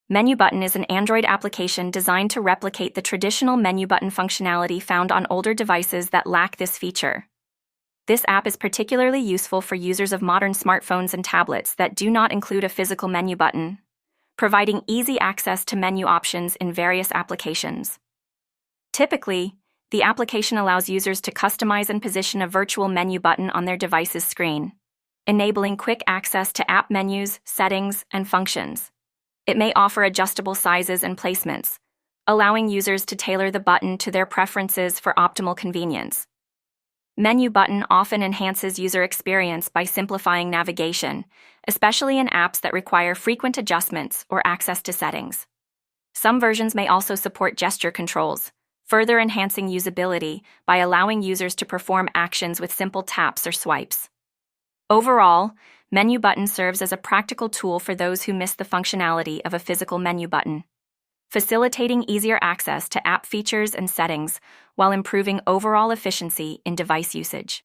Menu Button is an Android application designed to replicate the traditional menu button functionality found on older devices that lack this feature. This app is particularly useful for users of modern smartphones and tablets that do not include a physical menu button, providing easy access to menu options in various applications. Typically, the application allows users to customize and position a virtual menu button on their device's screen, enabling quick access to app menus, settings, and functions. It may offer adjustable sizes and placements, allowing users to tailor the button to their preferences for optimal convenience. Menu Button often enhances user experience by simplifying navigation, especially in apps that require frequent adjustments or access to settings. Some versions may also support gesture controls, further enhancing usability by allowing users to perform actions with simple taps or swipes. Overall, Menu Button serves as a practical tool for those who miss the functionality of a physical menu button, facilitating easier access to app features and settings while improving overall efficiency in device usage.